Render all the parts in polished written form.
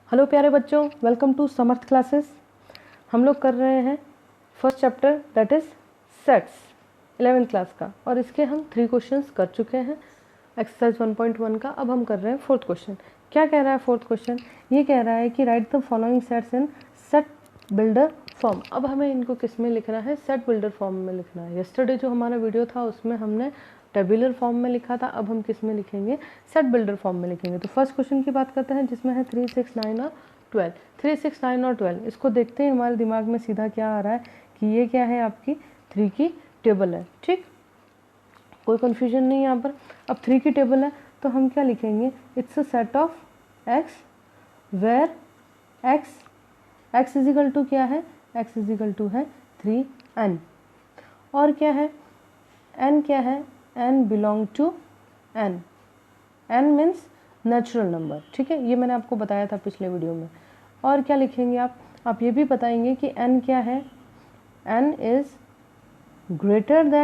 Hello प्यारे बच्चों, welcome to Samarth classes. हम लोग कर रहे हैं first chapter that is sets 11th class का, और इसके हम 3 क्वेश्चंस कर चुके हैं एक्सरसाइज 1.1 का। अब हम कर रहे हैं 4th क्वेश्चन। क्या कह रहा है 4th क्वेश्चन? ये कह रहा है कि right the following sets in set builder form. अब हमें इनको किस में लिखना है? सेट बिल्डर फॉर्म में लिखना है। यस्टरडे जो हमारा वीडियो था उसमें हमने टेबुलर फॉर्म में लिखा था, अब हम किस में लिखेंगे? सेट बिल्डर फॉर्म में लिखेंगे। तो फर्स्ट क्वेश्चन की बात करते हैं जिसमें है 3, 6, 9 और 12। 3, 6, 9 और 12 इसको देखते हैं हमारे दिमाग में सीधा क्या आ रहा है कि ये क्या है, आपकी 3 की टेबल है। ठीक, कोई कन्फ्यूजन नहीं यहाँ पर। अब 3 की टेबल है तो हम क्या लिखेंगे? It's a set of x where x is equal to क्या है? एक्स इजिकल टू है 3n। और क्या है? n क्या है? n belong to n। n means natural number. ठीक है, ये मैंने आपको बताया था पिछले वीडियो में। और क्या लिखेंगे आप ये भी बताएंगे कि n क्या है? n is greater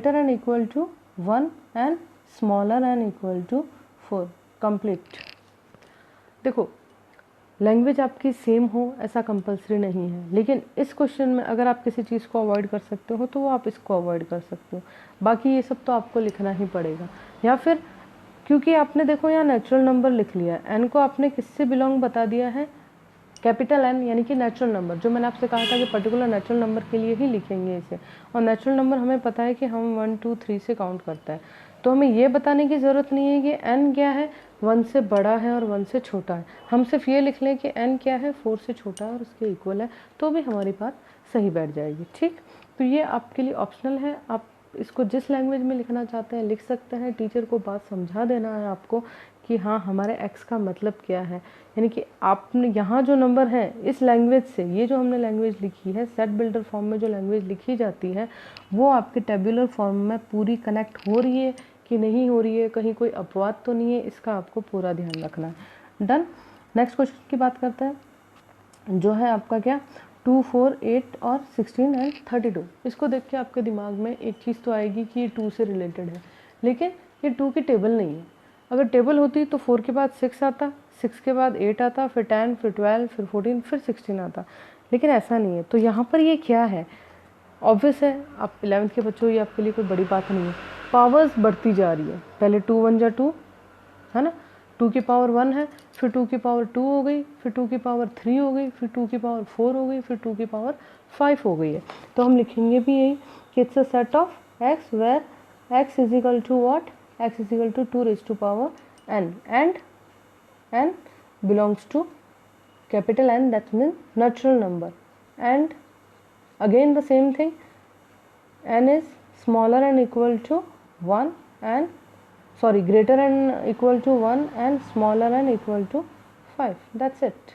and equal to 1 and smaller and equal to 4। Complete. देखो, लैंग्वेज आपकी सेम हो ऐसा कंपलसरी नहीं है, लेकिन इस क्वेश्चन में अगर आप किसी चीज़ को अवॉइड कर सकते हो तो वो आप इसको अवॉइड कर सकते हो। बाकी ये सब तो आपको लिखना ही पड़ेगा। या फिर क्योंकि आपने देखो यहाँ नेचुरल नंबर लिख लिया है, एन को आपने किससे बिलोंग बता दिया है? कैपिटल एन, यानी कि नेचुरल नंबर। जो मैंने आपसे कहा था कि पर्टिकुलर नेचुरल नंबर के लिए ही लिखेंगे इसे। और नेचुरल नंबर हमें पता है कि हम 1, 2, 3 से काउंट करता है, तो हमें ये बताने की ज़रूरत नहीं है कि n क्या है, 1 से बड़ा है और 1 से छोटा है। हम सिर्फ ये लिख लें कि n क्या है, 4 से छोटा है और उसके इक्वल है, तो भी हमारी बात सही बैठ जाएगी। ठीक, तो ये आपके लिए ऑप्शनल है, आप इसको जिस लैंग्वेज में लिखना चाहते हैं लिख सकते हैं। टीचर को बात समझा देना है आपको कि हाँ हमारे x का मतलब क्या है, यानी कि आपने यहाँ जो नंबर है इस लैंग्वेज से, ये जो हमने लैंग्वेज लिखी है सेट बिल्डर फॉर्म में जो लैंग्वेज लिखी जाती है वो आपके टेबुलर फॉर्म में पूरी कनेक्ट हो रही है कि नहीं हो रही है, कहीं कोई अपवाद तो नहीं है, इसका आपको पूरा ध्यान रखना है। डन। नेक्स्ट क्वेश्चन की बात करते हैं जो है आपका क्या? 2, 4, 8 और 16 एंड 32। इसको देख के आपके दिमाग में एक चीज़ तो आएगी कि ये 2 से रिलेटेड है, लेकिन ये 2 की टेबल नहीं है। अगर टेबल होती तो 4 के बाद 6 आता, 6 के बाद 8 आता, फिर 10, फिर 12, फिर 14, फिर 16 आता, लेकिन ऐसा नहीं है। तो यहाँ पर ये क्या है? ऑब्वियस है, आप 11th के बच्चों, ये आपके लिए कोई बड़ी बात नहीं है। पावर्स बढ़ती जा रही है, पहले 2 1 जा 2 है ना, 2 की पावर 1 है, फिर 2 की पावर 2 हो गई, फिर 2 की पावर 3 हो गई, फिर 2 की पावर 4 हो गई, फिर 2 की पावर 5 हो गई है। तो हम लिखेंगे भी यही कि it's a set of x where x is equal to what? X is equal to 2 raised to power n and n belongs to capital N, that means natural number, and again the same thing, n is smaller and equal to 1 and greater and equal to 1 and smaller and equal to 5. that's it.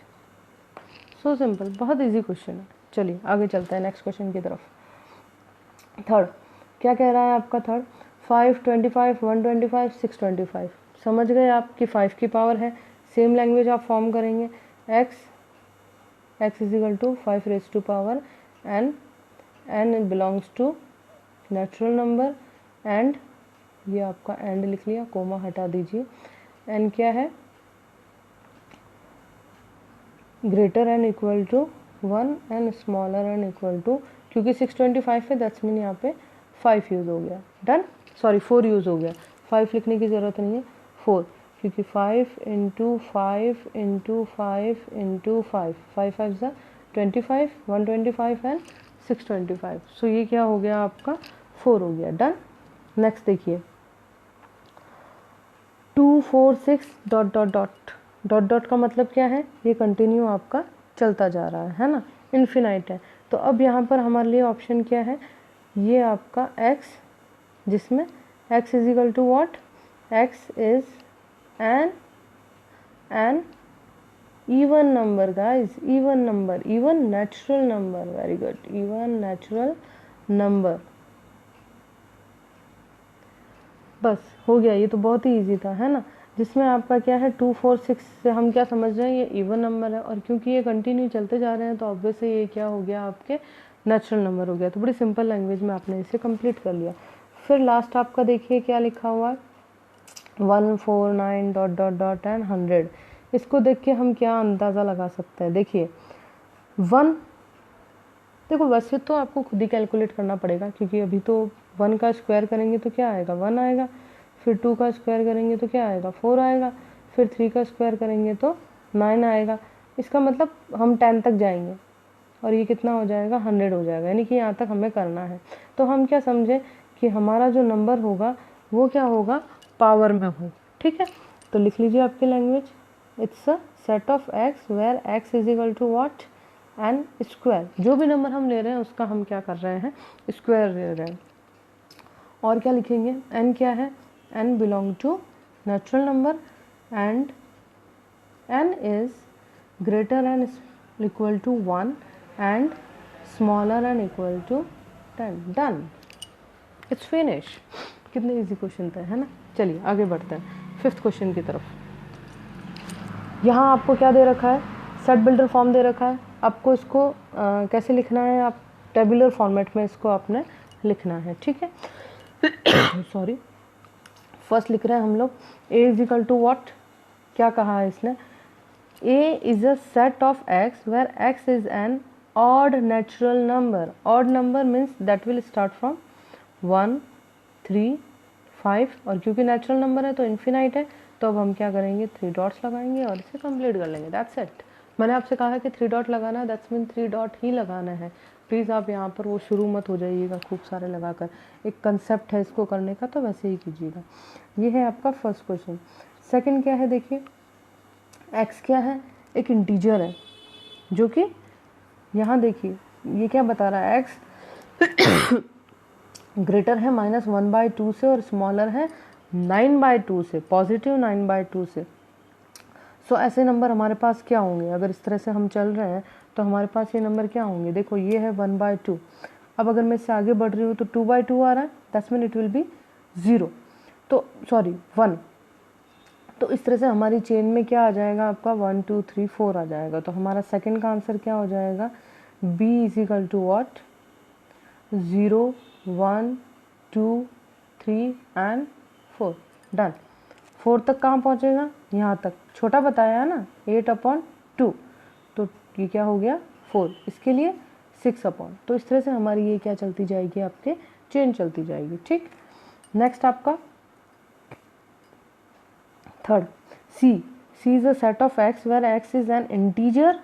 so simple, बहुत easy question है। चलिए आगे चलते हैं next question की तरफ। Third क्या कह रहा है आपका? थर्ड 5, 25, 125, 625। समझ गए आप कि 5 की पावर है, सेम लैंग्वेज आप फॉर्म करेंगे। x is equal to 5 raised to power n belongs to natural number, and ये आपका एंड लिख लिया, कोमा हटा दीजिए। n क्या है? Greater and equal to 1 and smaller and equal to, क्योंकि 625 है दैट्स मीन यहाँ पे 5 यूज़ हो गया। डन, 4 यूज़ हो गया, 5 लिखने की ज़रूरत नहीं है, 4, क्योंकि 5 इंटू 5 इंटू 5 इंटू 5, 5 5 ज़ा 25, 125 एंड 625। सो ये क्या हो गया आपका? 4 हो गया। डन। नेक्स्ट देखिए 2, 4, 6 dot dot dot dot dot का मतलब क्या है? ये कंटिन्यू आपका चलता जा रहा है ना, इन्फिनाइट है। तो अब यहाँ पर हमारे लिए ऑप्शन क्या है? ये आपका x, जिसमें x is equal to what? x is an even number guys, even number, even natural number. Very good, even natural number. बस हो गया, ये तो बहुत ही इजी था, है ना। जिसमें आपका क्या है 2, 4, 6 से हम क्या समझ रहे हैं? ये इवन नंबर है, और क्योंकि ये कंटिन्यू चलते जा रहे हैं तो ऑब्वियसली ये क्या हो गया? आपके नेचुरल नंबर हो गया। तो बड़ी सिंपल लैंग्वेज में आपने इसे कंप्लीट कर लिया। फिर लास्ट आपका देखिए क्या लिखा हुआ है? 1, 4, 9 डॉट डॉट डॉट एंड 100। इसको देख के हम क्या अंदाज़ा लगा सकते हैं? देखिए 1, देखो वैसे तो आपको खुद ही कैलकुलेट करना पड़ेगा, क्योंकि अभी तो 1 का स्क्वायर करेंगे तो क्या आएगा? 1 आएगा, फिर 2 का स्क्वायर करेंगे तो क्या आएगा? 4 आएगा, फिर 3 का स्क्वायर करेंगे तो 9 आएगा। इसका मतलब हम 10 तक जाएंगे और ये कितना हो जाएगा? 100 हो जाएगा, यानी कि यहाँ तक हमें करना है। तो हम क्या समझे कि हमारा जो नंबर होगा वो क्या होगा? पावर में हो। ठीक है, तो लिख लीजिए आपकी language, it's a set of x where x is equal to what? N square. जो भी नंबर हम ले रहे हैं उसका हम क्या कर रहे हैं? स्क्वायर ले रहे हैं। और क्या लिखेंगे? एन क्या है? N belong to natural number and n is greater and equal to 1 and smaller and equal to 10। Done, it's finish. कितने इजी क्वेश्चन थे, है ना? चलिए आगे बढ़ते हैं 5th क्वेश्चन की तरफ। यहाँ आपको क्या दे रखा है? सेट बिल्डर फॉर्म दे रखा है। आपको इसको कैसे लिखना है? आप टेबुलर फॉर्मेट में इसको आपने लिखना है। ठीक है, सॉरी। फर्स्ट लिख रहे हैं हम लोग a is equal to what? क्या कहा है इसने? a is a set of x where x is an odd natural number. Odd number means that will start from 1, 3, 5 और क्योंकि नेचुरल नंबर है तो इन्फिनाइट है, तो अब हम क्या करेंगे? 3 डॉट्स लगाएंगे और इसे कंप्लीट कर लेंगे। That's it. मैंने आपसे कहा है कि 3 डॉट लगाना है, दैट्स मीन 3 डॉट ही लगाना है। प्लीज़ आप यहाँ पर वो शुरू मत हो जाइएगा खूब सारे लगाकर। एक कंसेप्ट है इसको करने का, तो वैसे ही कीजिएगा। ये है आपका फर्स्ट क्वेश्चन। सेकंड क्या है? देखिए x क्या है? एक इंटीजर है जो कि यहाँ देखिए ये क्या बता रहा है? x ग्रेटर है -1/2 से और स्मॉलर है 9/2 से, पॉजिटिव 9/2 से। सो ऐसे नंबर हमारे पास क्या होंगे? अगर इस तरह से हम चल रहे हैं तो हमारे पास ये नंबर क्या होंगे? देखो ये है 1/2। अब अगर मैं इससे आगे बढ़ रही हूँ तो 2/2 आ रहा है, that's mean it will be 0, तो सॉरी 1। तो इस तरह से हमारी चेन में क्या आ जाएगा आपका? 1 2 3 4 आ जाएगा। तो हमारा सेकंड का आंसर क्या हो जाएगा? b is equal to what? 0 1 2 3 and 4। Done. 4 तक कहाँ पहुँचेगा? यहाँ तक। छोटा बताया है ना, 8/2, तो ये क्या हो गया? 4। इसके लिए 6/, तो इस तरह से हमारी ये क्या चलती जाएगी? आपके चेन चलती जाएगी। ठीक, नेक्स्ट आपका third, C is a set of x where x is an integer.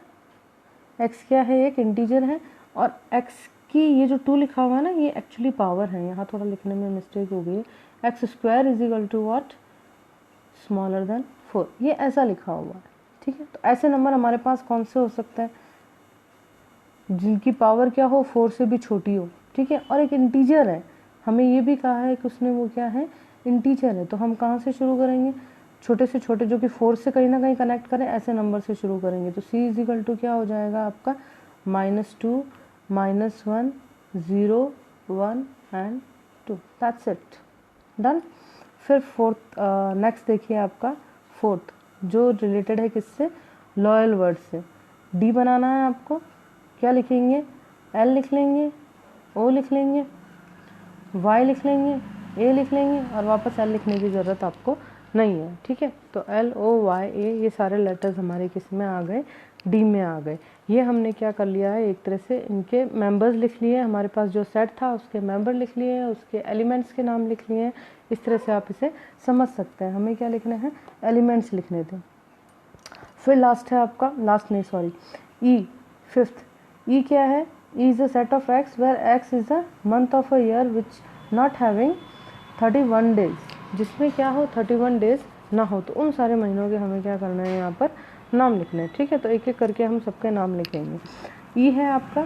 X क्या है? एक इंटीजर है और एक्स की ये जो 2 लिखा हुआ है ना, ये एक्चुअली पावर है। यहाँ थोड़ा लिखने में मिस्टेक हो गई। X square is equal to what? Smaller than 4, ये ऐसा लिखा हुआ है। ठीक है, तो ऐसे नंबर हमारे पास कौन से हो सकते हैं? जिनकी पावर क्या हो? 4 से भी छोटी हो। ठीक है, और एक इंटीजर है। हमें ये भी कहा है कि उसने वो क्या है? इंटीजर है। तो हम कहाँ से शुरू करेंगे? छोटे से छोटे जो कि 4 से कहीं ना कहीं कनेक्ट करें, ऐसे नंबर से शुरू करेंगे। तो c इज इक्वल टू क्या हो जाएगा आपका? -2 -1 0 1 एंड 2। That's it, done. फिर फोर्थ, नेक्स्ट देखिए आपका फोर्थ, जो रिलेटेड है किससे? लॉयल वर्ड से। डी बनाना है आपको। क्या लिखेंगे? एल लिख लेंगे, ओ लिख लेंगे, वाई लिख लेंगे, ए लिख लेंगे और वापस एल लिखने की ज़रूरत आपको नहीं है। ठीक है, तो एल ओ वाई ए ये सारे लेटर्स हमारे किस में आ गए? डी में आ गए। ये हमने क्या कर लिया है? एक तरह से इनके मेंबर्स लिख लिए। हमारे पास जो सेट था उसके मेंबर लिख लिए हैं, उसके एलिमेंट्स के नाम लिख लिए हैं। इस तरह से आप इसे समझ सकते हैं। हमें क्या लिखना है? एलिमेंट्स लिखने थे। फिर लास्ट है आपका, लास्ट नहीं सॉरी, ई, फिफ्थ। ई क्या है? E is a set of x where x is a month of a year which not having 31 days, जिसमें क्या हो? 31 डेज ना हो। तो उन सारे महीनों के हमें क्या करना है? यहाँ पर नाम लिखना है। ठीक है, तो एक एक करके हम सबके नाम लिखेंगे। ई है आपका,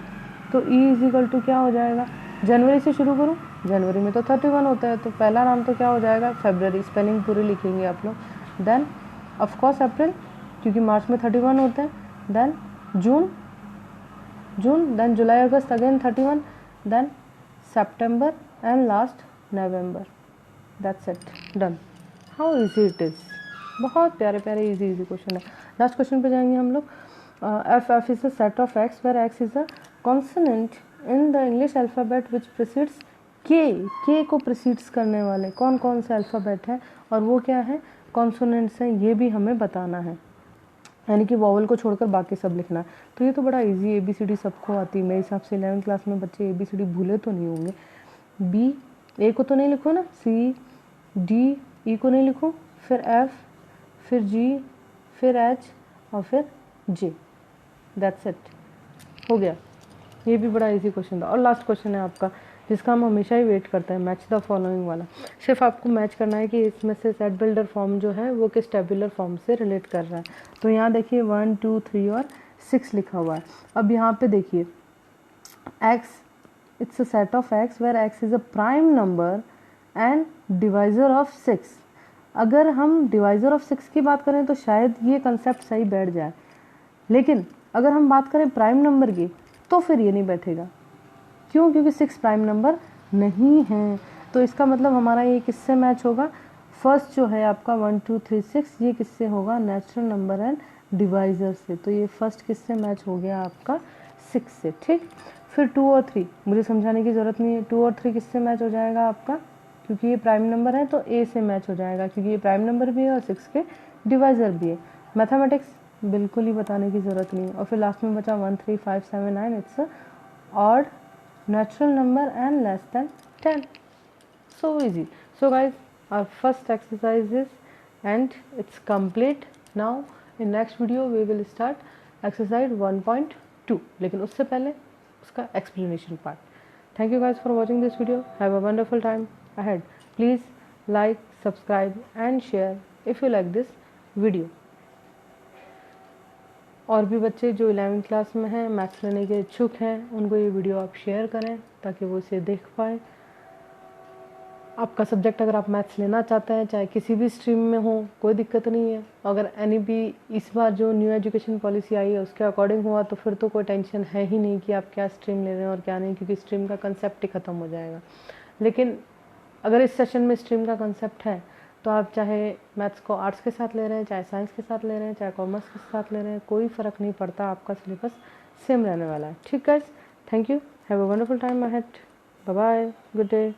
तो ई इज इक्वल टू क्या हो जाएगा? जनवरी से शुरू करूँ? जनवरी में तो 31 होता है, तो पहला नाम तो क्या हो जाएगा? फेब्रवरी, स्पेलिंग पूरी लिखेंगे आप लोग। देन ऑफकोर्स अप्रैल, क्योंकि मार्च में 31 होता है। Then June, then July August again 31, then September and last November. That's it, done. How easy it is, बहुत प्यारे प्यारे इजी क्वेश्चन है। लास्ट क्वेश्चन पे जाएंगे हम लोग। F is a set of x where x is a consonant in the English alphabet which precedes K को precedes करने वाले कौन कौन से अल्फ़ाबेट हैं और वो क्या है? कॉन्सोनेंट्स हैं, ये भी हमें बताना है। यानी कि वॉवल को छोड़कर बाकी सब लिखना है। तो ये तो बड़ा इजी, ABCD सबको आती है मेरे हिसाब से। 11वीं क्लास में बच्चे ABCD भूले तो नहीं होंगे। B, A को तो नहीं लिखो ना, C, D, E को नहीं लिखो, फिर F, फिर G, फिर H और फिर J। दैट्स इट, हो गया। ये भी बड़ा इजी क्वेश्चन था। और लास्ट क्वेश्चन है आपका, जिसका हम हमेशा ही वेट करते हैं, मैच द फॉलोइंग वाला। सिर्फ आपको मैच करना है कि इसमें से सेट बिल्डर फॉर्म जो है वो किस टेबुलर फॉर्म से रिलेट कर रहा है। तो यहाँ देखिए 1, 2, 3 और 6 लिखा हुआ है। अब यहाँ पे देखिए x, it's a set of x where x is a prime number and divisor of 6। अगर हम डिवाइज़र ऑफ 6 की बात करें तो शायद ये कंसेप्ट सही बैठ जाए, लेकिन अगर हम बात करें प्राइम नंबर की तो फिर ये नहीं बैठेगा। क्यों? क्योंकि 6 प्राइम नंबर नहीं है। तो इसका मतलब हमारा ये किससे मैच होगा? फर्स्ट जो है आपका 1, 2, 3, 6, ये किससे होगा? नेचुरल नंबर एंड डिवाइज़र से। तो ये फर्स्ट किससे मैच हो गया आपका? 6 से। ठीक, फिर 2 और 3 मुझे समझाने की ज़रूरत नहीं है। 2 और 3 किससे मैच हो जाएगा आपका? क्योंकि ये प्राइम नंबर है तो A से मैच हो जाएगा, क्योंकि ये प्राइम नंबर भी है और 6 के डिवाइज़र भी है। मैथमेटिक्स बिल्कुल ही बताने की ज़रूरत नहीं है। और फिर लास्ट में बचा 1, 3, 5, 7, 9, it's odd natural number and less than 10. So easy. So guys, our first exercise is and it's complete. Now in next video we will start exercise 1.2, लेकिन उससे पहले उसका explanation part. Thank you guys for watching this video. Have a wonderful time ahead. Please like, subscribe and share if you like this video. और भी बच्चे जो 11वीं class में हैं, मैथ्स लेने के इच्छुक हैं, उनको ये वीडियो आप शेयर करें ताकि वो इसे देख पाएँ। आपका सब्जेक्ट अगर आप मैथ्स लेना चाहते हैं, चाहे किसी भी स्ट्रीम में हो, कोई दिक्कत नहीं है। अगर NEP इस बार जो न्यू एजुकेशन पॉलिसी आई है उसके अकॉर्डिंग हुआ तो फिर तो कोई टेंशन है ही नहीं कि आप क्या स्ट्रीम ले रहे हैं और क्या नहीं, क्योंकि स्ट्रीम का कंसेप्ट ही ख़त्म हो जाएगा। लेकिन अगर इस सेशन में स्ट्रीम का कंसेप्ट है तो आप चाहे मैथ्स को आर्ट्स के साथ ले रहे हैं, चाहे साइंस के साथ ले रहे हैं, चाहे कॉमर्स के साथ ले रहे हैं, कोई फ़र्क नहीं पड़ता, आपका सिलेबस सेम रहने वाला है। ठीक guys, thank you, have a wonderful time ahead, bye bye, good day.